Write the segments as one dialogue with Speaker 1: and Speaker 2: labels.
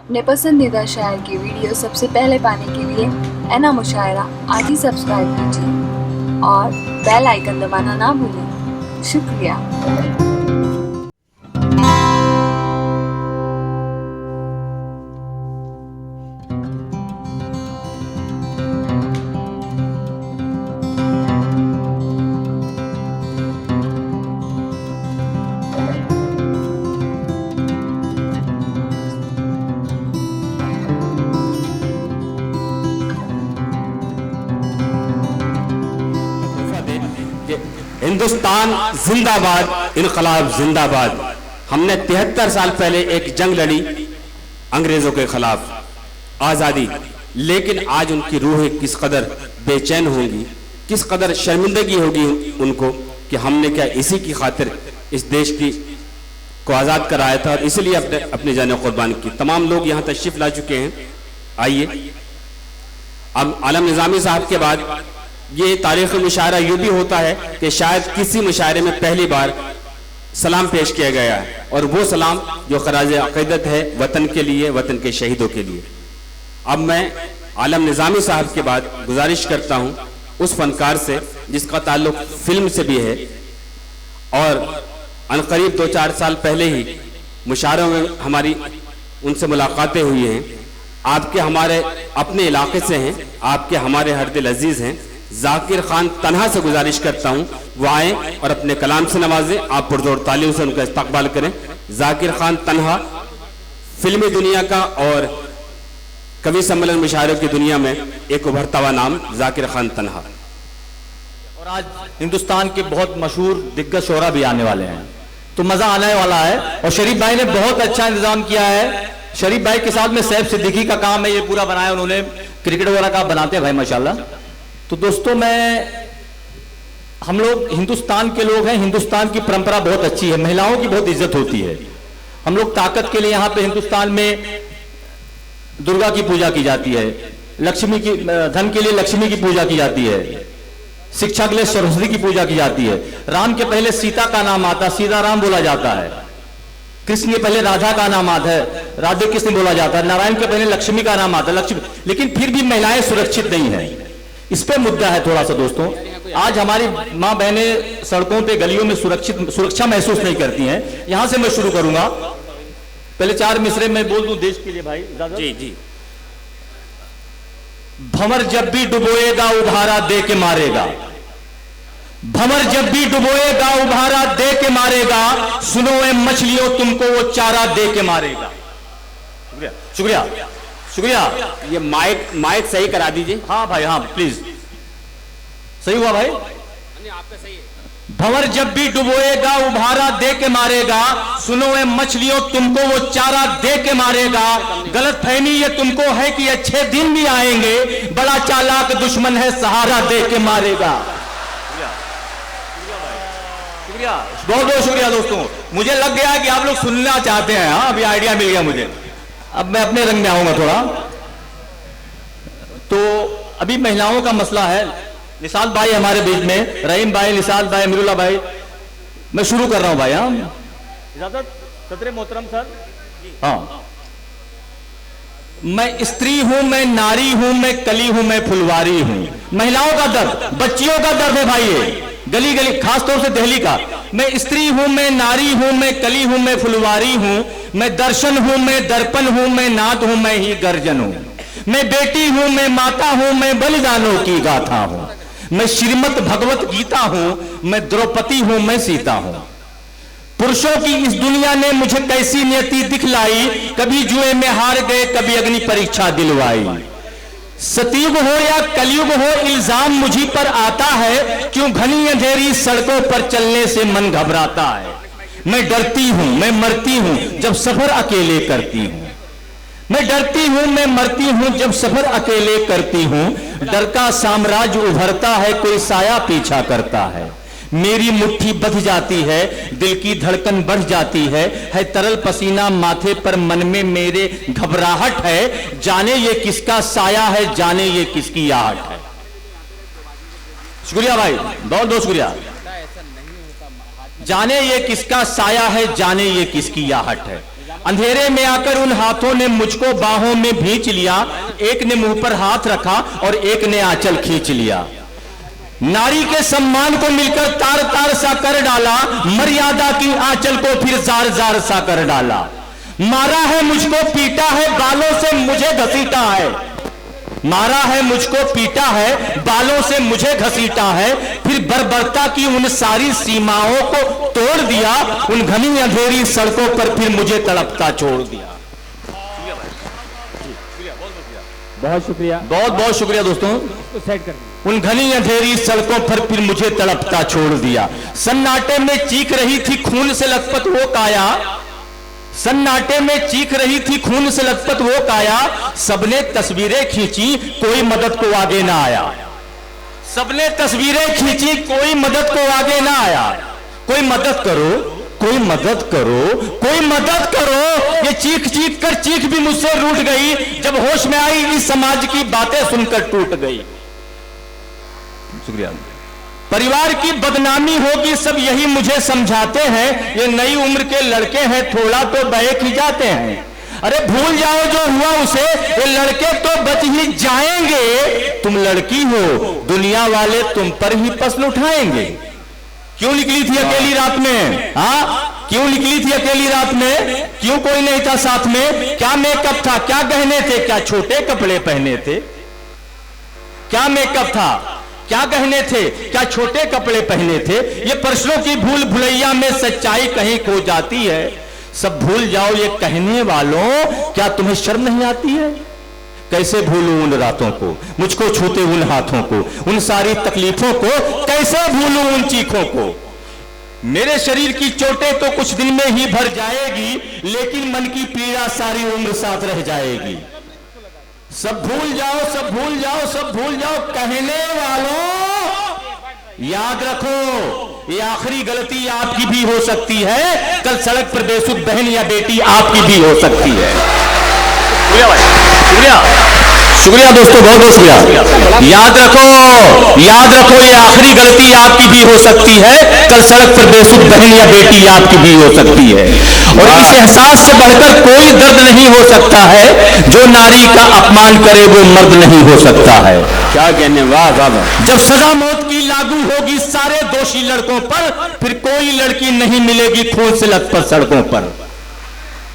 Speaker 1: अपने पसंदीदा शायर की वीडियो सबसे पहले पाने के लिए एना मुशायरा आज ही सब्सक्राइब कीजिए और बेल आइकन दबाना ना भूलें। शुक्रिया।
Speaker 2: हिंदुस्तान जिंदाबाद, इनकलाब जिंदाबाद। हमने 73 साल पहले एक जंग लड़ी अंग्रेजों के खिलाफ, आजादी। लेकिन आज उनकी रूहें किस कदर बेचैन होंगी, किस कदर शर्मिंदगी होगी उनको कि हमने क्या इसी की खातिर इस देश की को आज़ाद कराया था और इसलिए अपनी जान कुर्बान की। तमाम लोग यहाँ तशरीफ ला चुके हैं। आइए, अब आलम निज़ामी साहब के बाद ये तारीख़ मुशायरा यूँ भी होता है कि शायद किसी मुशायरे में पहली बार सलाम पेश किया गया है, और वो सलाम जो खराज अक़ीदत है वतन के लिए, वतन के शहीदों के लिए। अब मैं आलम निज़ामी साहब के बाद गुजारिश करता हूँ उस फनकार से जिसका ताल्लुक फिल्म से भी है और अनकरीब 2-4 साल पहले ही मुशायरों में हमारी उनसे मुलाकातें हुई हैं, आपके हमारे अपने इलाके से हैं, आपके हमारे हर दिल अजीज़ हैं। जाकिर खान तन्हा से गुजारिश करता हूं वो आए और अपने कलाम से नवाजें। आप पुरजोर तालियों से उनका इस्तकबाल करें। जाकिर खान तन्हा फिल्मी दुनिया का और कवि सम्मेलन मुशायरों की दुनिया में एक उभरता हुआ नाम, जाकिर खान तन्हा।
Speaker 3: और आज हिंदुस्तान के बहुत मशहूर दिग्गज शोरा भी आने वाले हैं, तो मजा आने वाला है। और शरीफ भाई ने बहुत अच्छा इंतजाम किया है। शरीफ भाई के साथ में सैफ सिद्दीकी का काम है, ये पूरा बनाया उन्होंने। क्रिकेट वगैरह का बनाते हैं भाई माशाल्लाह। तो दोस्तों, हम लोग हिंदुस्तान के लोग हैं, हिंदुस्तान की परंपरा बहुत अच्छी है, महिलाओं की बहुत इज्जत होती है। हम लोग ताकत के लिए यहाँ पे हिंदुस्तान में दुर्गा की पूजा की जाती है, लक्ष्मी की, धन के लिए लक्ष्मी की पूजा की जाती है, शिक्षा के लिए सरस्वती की पूजा की जाती है। राम के पहले सीता का नाम आता, सीता राम बोला जाता है। कृष्ण के पहले राधा का नाम आता है, राधे कृष्ण बोला जाता है। नारायण के पहले लक्ष्मी का नाम आता है, लक्ष्मी। लेकिन फिर भी महिलाएं सुरक्षित नहीं है। इस पे मुद्दा है थोड़ा सा दोस्तों। आज हमारी माँ बहनें सड़कों पे गलियों में सुरक्षा महसूस नहीं करती हैं। यहां से मैं शुरू करूंगा। पहले 4 मिसरे मैं बोल दूं देश के लिए भाई।
Speaker 2: जी जी।
Speaker 3: भंवर जब भी डुबोएगा उभारा दे के मारेगा, भंवर जब भी डुबोएगा उभारा दे के मारेगा, सुनो ए मछलियों तुमको वो चारा दे के मारेगा। शुक्रिया शुक्रिया शुक्रिया।
Speaker 2: ये माइक सही करा दीजिए।
Speaker 3: हाँ भाई, हाँ प्लीज। सही हुआ भाई?
Speaker 2: आपका सही है।
Speaker 3: भंवर जब भी डुबोएगा उभारा दे के मारेगा, सुनो ए मछलियों तुमको वो चारा दे के मारेगा। गलत फहमी ये तुमको है कि अच्छे दिन भी आएंगे, बड़ा चालाक दुश्मन है सहारा दे के मारेगा। शुक्रिया, बहुत बहुत शुक्रिया दोस्तों। मुझे लग गया कि आप लोग सुनना चाहते हैं। हाँ, अभी आइडिया मिल गया मुझे। अब मैं अपने रंग में आऊंगा थोड़ा। तो अभी महिलाओं का मसला है। निसाल भाई हमारे बीच में, रहीम भाई, निसाल भाई, अमीरुल्लाह भाई। मैं शुरू कर रहा हूं भाई। हाँ, इजाजत सदर मोहतरम सर। हाँ, मैं स्त्री हूं, मैं नारी हूं, मैं कली हूं, मैं फुलवारी हूं। महिलाओं का दर्द, बच्चियों का दर्द है भाई ये, गली गली, खासतौर से दिल्ली का। मैं स्त्री हूं, मैं नारी हूं, मैं कली हूं, मैं फुलवारी हूं। मैं दर्शन हूं, मैं दर्पण हूं, मैं नाद हूं, मैं ही गर्जन हूं। मैं बेटी हूं, मैं माता हूं, मैं बलिदानों की गाथा हूं। मैं श्रीमद भगवत गीता हूं, मैं द्रौपदी हूं, मैं सीता हूं। पुरुषों की इस दुनिया ने मुझे कैसी नियति दिखलाई, कभी जुए में हार गए, कभी अग्नि परीक्षा दिलवाई। सतयुग हो या कलयुग हो, इल्जाम मुझी पर आता है, क्यों घनी अंधेरी सड़कों पर चलने से मन घबराता है। मैं डरती हूं, मैं मरती हूं, जब सफर अकेले करती हूं। मैं डरती हूं, मैं मरती हूं, जब सफर अकेले करती हूं। डर का साम्राज्य उभरता है, कोई साया पीछा करता है। मेरी मुट्ठी बंध जाती है, दिल की धड़कन बढ़ जाती है तरल पसीना माथे पर, मन में मेरे घबराहट है। जाने ये किसका साया है, जाने ये किसकी आहट है। शुक्रिया भाई, बहुत बहुत शुक्रिया। जाने ये किसका साया है, जाने ये किसकी आहट है। अंधेरे में आकर उन हाथों ने मुझको बाहों में भींच लिया, एक ने मुंह पर हाथ रखा और एक ने आंचल खींच लिया। नारी के सम्मान को मिलकर तार तार सा कर डाला, मर्यादा की आंचल को फिर जार जार सा कर डाला। मारा है मुझको पीटा है, बालों से मुझे घसीटा है, मारा है मुझको पीटा है, बालों से मुझे घसीटा है, फिर बर्बरता की उन सारी सीमाओं को तोड़ दिया, उन घनी अंधेरी सड़कों पर फिर मुझे तड़पता छोड़ दिया।
Speaker 2: बहुत शुक्रिया,
Speaker 3: बहुत बहुत शुक्रिया दोस्तों।
Speaker 2: सेट कर
Speaker 3: उन घनी अंधेरी सड़कों पर फिर मुझे तड़पता छोड़ दिया। सन्नाटे में चीख रही थी खून से लथपथ वो काया, सन्नाटे में चीख रही थी खून से लथपथ वो काया, सबने तस्वीरें खींची कोई मदद को आगे ना आया, सबने तस्वीरें खींची कोई मदद को आगे ना आया। कोई मदद करो, कोई मदद करो, कोई मदद करो। ये चीख चीख कर चीख भी मुझसे रूठ गई, जब होश में आई इस समाज की बातें सुनकर टूट गई। शुक्रिया। परिवार की बदनामी होगी सब यही मुझे समझाते हैं, ये नई उम्र के लड़के हैं थोड़ा तो बहक ही जाते हैं। अरे भूल जाओ जो हुआ उसे, ये लड़के तो बच ही जाएंगे, तुम लड़की हो दुनिया वाले तुम पर ही पसंद उठाएंगे। क्यों निकली थी अकेली रात में? हाँ, क्यों निकली थी अकेली रात में? क्यों कोई नहीं था साथ में? क्या मेकअप था, क्या गहने थे, क्या छोटे कपड़े पहने थे? क्या मेकअप था, क्या गहने थे, क्या छोटे कपड़े पहने थे? ये प्रश्नों की भूल भुलैया में सच्चाई कहीं खो जाती है। सब भूल जाओ ये कहने वालों, क्या तुम्हें शर्म नहीं आती है? कैसे भूलूं उन रातों को, मुझको छूते उन हाथों को, उन सारी तकलीफों को, कैसे भूलूं उन चीखों को? मेरे शरीर की चोटें तो कुछ दिन में ही भर जाएगी, लेकिन मन की पीड़ा सारी उम्र साथ रह जाएगी। सब भूल जाओ, सब भूल जाओ, सब भूल जाओ कहने वालों, याद रखो ये आखिरी गलती आपकी भी हो सकती है, कल सड़क पर बेसुध बहन या बेटी आपकी भी हो सकती है। शुक्रिया भाई, शुक्रिया, शुक्रिया दोस्तों, बहुत बहुत शुक्रिया। याद रखो, याद रखो ये आखिरी गलती आपकी भी हो सकती है, कल सड़क पर बेसुध बहन या बेटी आपकी भी हो सकती है। और इस एहसास से बढ़कर कोई दर्द नहीं हो सकता है, जो नारी का अपमान करे वो मर्द नहीं हो सकता है।
Speaker 2: क्या कहने, वाह वाह।
Speaker 3: जब सजा मौत की लागू होगी सारे दोषी लड़कों पर, फिर कोई लड़की नहीं मिलेगी खून से लथपथ सड़कों पर।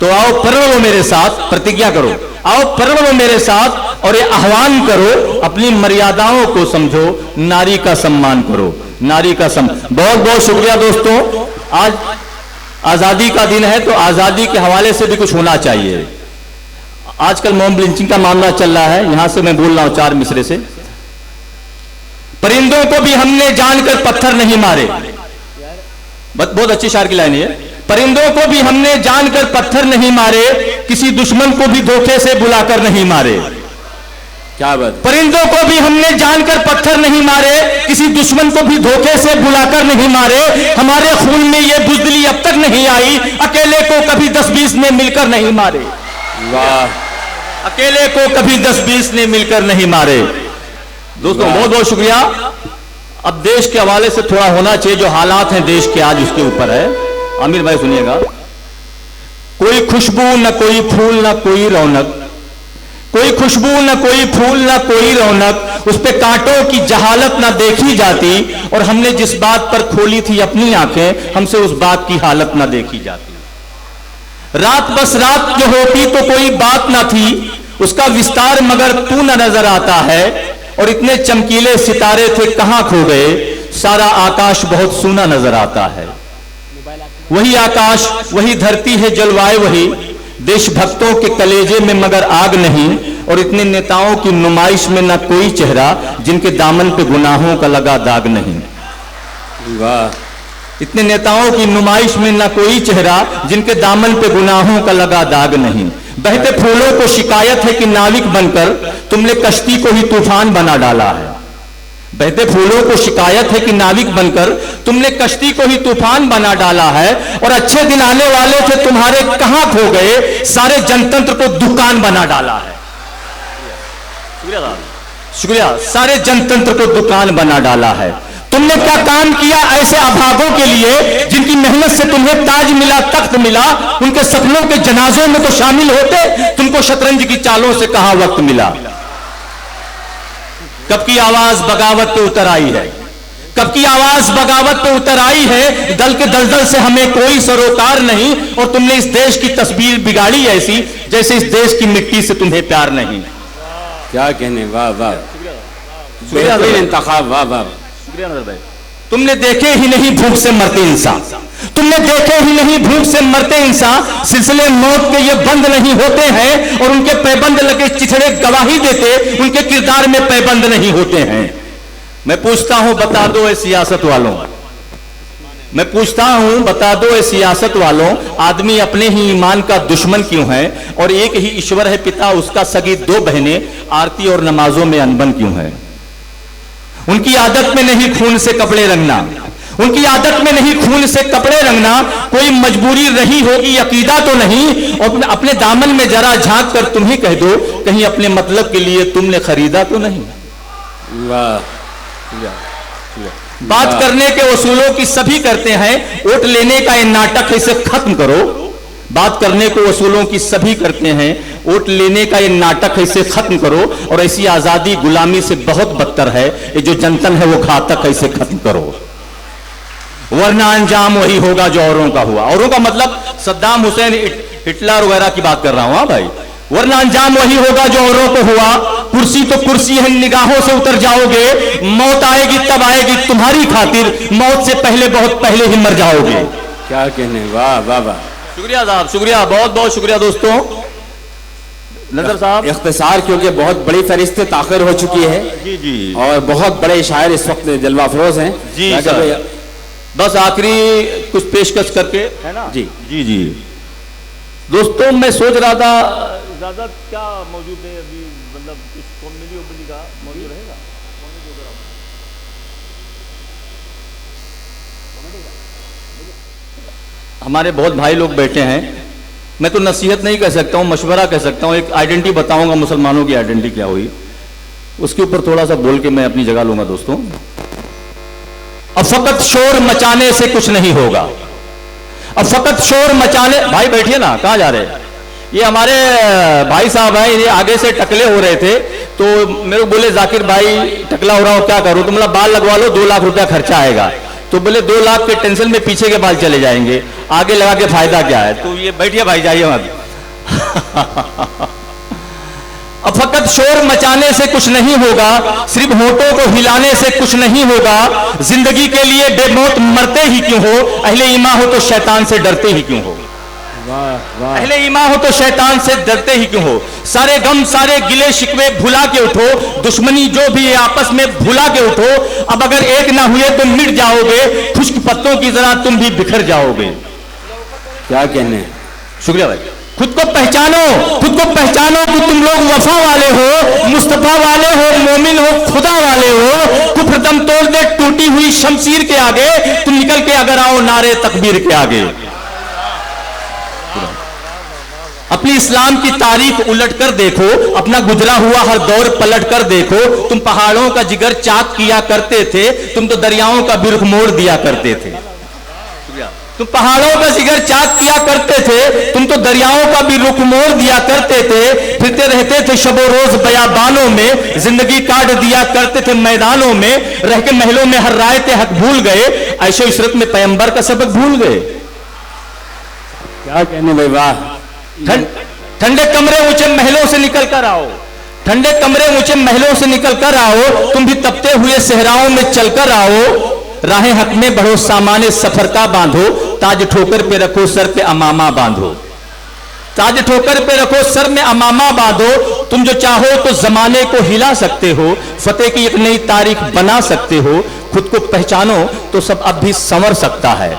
Speaker 3: तो आओ परवो मेरे साथ, प्रतिज्ञा करो, आओ परवो मेरे साथ और ये आह्वान करो, अपनी मर्यादाओं को समझो, नारी का सम्मान करो, नारी का सम्मान। बहुत बहुत शुक्रिया दोस्तों। आज आजादी का दिन है, तो आजादी के हवाले से भी कुछ होना चाहिए। आजकल मॉब लिंचिंग का मामला चल रहा है, यहां से मैं बोल रहा हूं चार मिसरे से। परिंदों को भी हमने जानकर पत्थर नहीं मारे, बहुत अच्छी शायर की लाइन है। परिंदों को भी हमने जानकर पत्थर नहीं मारे, किसी दुश्मन को भी धोखे से बुलाकर नहीं मारे।
Speaker 2: क्या बात।
Speaker 3: परिंदों को भी हमने जानकर पत्थर नहीं मारे, किसी दुश्मन को भी धोखे से बुलाकर नहीं मारे। हमारे खून में ये बुज़दिली अब तक नहीं आई, अकेले को कभी 10-20 ने मिलकर नहीं मारे।
Speaker 2: वाह।
Speaker 3: अकेले को कभी 10-20 ने मिलकर नहीं मारे। दोस्तों बहुत बहुत शुक्रिया। अब देश के हवाले से थोड़ा होना चाहिए, जो हालात हैं देश के आज उसके ऊपर है। आमिर भाई सुनिएगा। कोई खुशबू न कोई फूल न कोई रौनक, कोई खुशबू न कोई फूल न कोई रौनक, उस पे कांटों की जहालत न देखी जाती, और हमने जिस बात पर खोली थी अपनी आंखें, हमसे उस बात की हालत न देखी जाती। रात बस रात जो होती तो कोई बात न थी, उसका विस्तार मगर तू न नजर आता है, और इतने चमकीले सितारे थे कहां खो गए, सारा आकाश बहुत सूना नजर आता है। वही आकाश वही धरती है जलवाए वही, देशभक्तों के कलेजे में मगर आग नहीं, और इतने नेताओं की नुमाइश में न कोई चेहरा जिनके दामन पे गुनाहों का लगा दाग नहीं। वाह। इतने नेताओं की नुमाइश में न कोई चेहरा जिनके दामन पे गुनाहों का लगा दाग नहीं। बहते फूलों को शिकायत है कि नाविक बनकर तुमने कश्ती को ही तूफान बना डाला है। बहते फूलों को शिकायत है कि नाविक बनकर तुमने कश्ती को ही तूफान बना डाला है, और अच्छे दिन आने वाले थे तुम्हारे कहां खो गए, सारे जनतंत्र को दुकान बना डाला है। शुक्रिया, शुक्रिया। सारे जनतंत्र को दुकान बना डाला है। तुम तुमने क्या काम किया ऐसे अभागों के लिए जिनकी मेहनत से तुम्हें ताज मिला, तख्त मिला, उनके सपनों के जनाजों में तो शामिल होते, तुमको शतरंज की चालों से कहां वक्त मिला। कब की आवाज बगावत पे उतर आई है, कब की आवाज बगावत पे उतर आई है, दल के दलदल से हमें कोई सरोकार नहीं, और तुमने इस देश की तस्वीर बिगाड़ी ऐसी जैसे इस देश की मिट्टी से तुम्हें प्यार नहीं।
Speaker 2: क्या कहने, वाह वाह, बेहतरीन इंतखाब, वाह वाह।
Speaker 3: तुमने देखे ही नहीं भूख से मरते इंसान, तुमने देखे ही नहीं भूख से मरते इंसान, सिलसिले मौत के ये बंद नहीं होते हैं, और उनके पैबंद लगे चिथड़े गवाही देते, उनके किरदार में पैबंद नहीं होते हैं। मैं पूछता हूं बता दो ए सियासत वालों, मैं पूछता हूं बता दो ए सियासत वालों, आदमी अपने ही ईमान का दुश्मन क्यों है, और एक ही ईश्वर है पिता, उसका सगी दो बहनें, आरती और नमाजों में अनबन क्यों है। उनकी आदत में नहीं खून से कपड़े रंगना, उनकी आदत में नहीं खून से कपड़े रंगना, कोई मजबूरी रही होगी, अकीदा तो नहीं, और अपने दामन में जरा झांक कर तुम ही कह दो कहीं अपने मतलब के लिए तुमने खरीदा तो नहीं।
Speaker 2: वाह,
Speaker 3: बात करने के उसूलों की सभी करते हैं, वोट लेने का ये नाटक है, इसे खत्म करो। बात करने को उसूलों की सभी करते हैं, वोट लेने का ये नाटक है, इसे खत्म करो। और ऐसी आजादी गुलामी से बहुत बदतर है, ये जो जनतन है वो घातक है, इसे खत्म करो, वरना अंजाम वही होगा जो औरों का हुआ। औरों का मतलब सद्दाम हुसैन, हिटलर वगैरह की बात कर रहा हूं। हाँ भाई, वरना अंजाम वही होगा जो औरों को हुआ। कुर्सी तो कुर्सी है, निगाहों से उतर जाओगे, मौत आएगी तब आएगी तुम्हारी खातिर, मौत से पहले बहुत पहले ही मर जाओगे।
Speaker 2: क्या कहने, वाह वाह वाह।
Speaker 3: शुक्रिया साहब, शुक्रिया, बहुत बहुत शुक्रिया दोस्तों। नजर साहब,
Speaker 2: इख्तिसार, क्योंकि बहुत बड़ी फरिश्ते ताखिर हो चुकी है
Speaker 3: जी जी,
Speaker 2: और बहुत बड़े शायर इस वक्त जलवा अफरोज हैं
Speaker 3: जी सर। बस आखिरी कुछ पेशकश करके, है ना
Speaker 2: जी
Speaker 3: जी जी। दोस्तों मैं सोच रहा था इजाजत क्या मौजूद है अभी, मतलब कुछ कॉमेडी ओमेडी का मौजूद रहेगा। हमारे बहुत भाई लोग बैठे हैं, मैं तो नसीहत नहीं कह सकता हूं, मशवरा कह सकता हूं, एक आइडेंटिटी बताऊंगा मुसलमानों की आइडेंटिटी क्या हुई, उसके ऊपर थोड़ा सा बोल के मैं अपनी जगह लूंगा। दोस्तों, अब फकत शोर मचाने से कुछ नहीं होगा, अब फकत शोर मचाने, भाई बैठिए ना, कहां जा रहे हैं। ये हमारे भाई साहब हैं, ये आगे से टकले हो रहे थे, तो मेरे को बोले जाकिर भाई टकला हो रहा हो क्या करूं, तो मतलब बाल लगवा लो, 2 लाख रुपया खर्चा आएगा। तो बोले 2 लाख के टेंशन में पीछे के बाल चले जाएंगे, आगे लगा के फायदा क्या है। तो ये बैठिए भाई, जाइए मत। अब फकत शोर मचाने से कुछ नहीं होगा, सिर्फ होठों को हिलाने से कुछ नहीं होगा, जिंदगी के लिए बेमौत मरते ही क्यों हो, अहले ईमान हो तो शैतान से डरते ही क्यों हो। अहले ईमान हो तो शैतान से डरते ही क्यों हो। सारे गम सारे गिले शिकवे भुला के उठो, दुश्मनी जो भी है आपस में भुला के उठो। अब अगर एक ना हुए तो मिट जाओगे, खुश्क पत्तों की तरह तुम भी बिखर जाओगे।
Speaker 2: क्या कहने,
Speaker 3: शुक्रिया भाई। खुद को पहचानो, खुद को पहचानो कि तुम लोग वफा वाले हो, मुस्तफा वाले हो, मोमिन हो, खुदा वाले हो। कुफ्र दम तोड़ दे टूटी हुई शमशीर के आगे, तुम निकल के अगर आओ नारे तकबीर के आगे। अपनी इस्लाम की तारीख उलट कर देखो, अपना गुजरा हुआ हर दौर पलट कर देखो। तुम पहाड़ों का जिगर चाक किया करते थे, तुम तो दरियाओं का भी रुख मोड़ दिया करते थे। तुम पहाड़ों का जिगर चाक किया करते थे, तुम तो दरियाओं का भी रुख मोड़ दिया करते थे। फिरते रहते थे शबो रोज बयाबानों में, जिंदगी काट दिया करते थे मैदानों में। रह के महलों में हर रायते हक भूल गए, ऐशो इशरत में पैगंबर का सबक भूल गए।
Speaker 2: क्या कहने भाई, वाह।
Speaker 3: ठंडे कमरे ऊंचे महलों से निकल कर आओ, ठंडे कमरे ऊंचे महलों से निकल कर आओ। तुम भी तपते हुए सहराओं में चलकर आओ। राहें हक में बढ़ो, सामाने सफर का बांधो, ताज ठोकर पे रखो, सर पे अमामा बांधो। ताज ठोकर पे रखो, सर में अमामा बांधो। तुम जो चाहो तो जमाने को हिला सकते हो, फतेह की एक नई तारीख बना सकते हो। खुद को पहचानो तो सब अब भी संवर सकता है,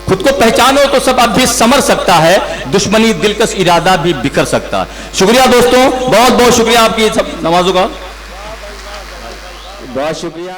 Speaker 3: खुद को पहचानो तो सब अब भी समर सकता है। दुश्मनी दिलकश इरादा भी बिखर सकता है। शुक्रिया दोस्तों, बहुत बहुत शुक्रिया आपकी सब नमाजों का,
Speaker 2: बहुत शुक्रिया।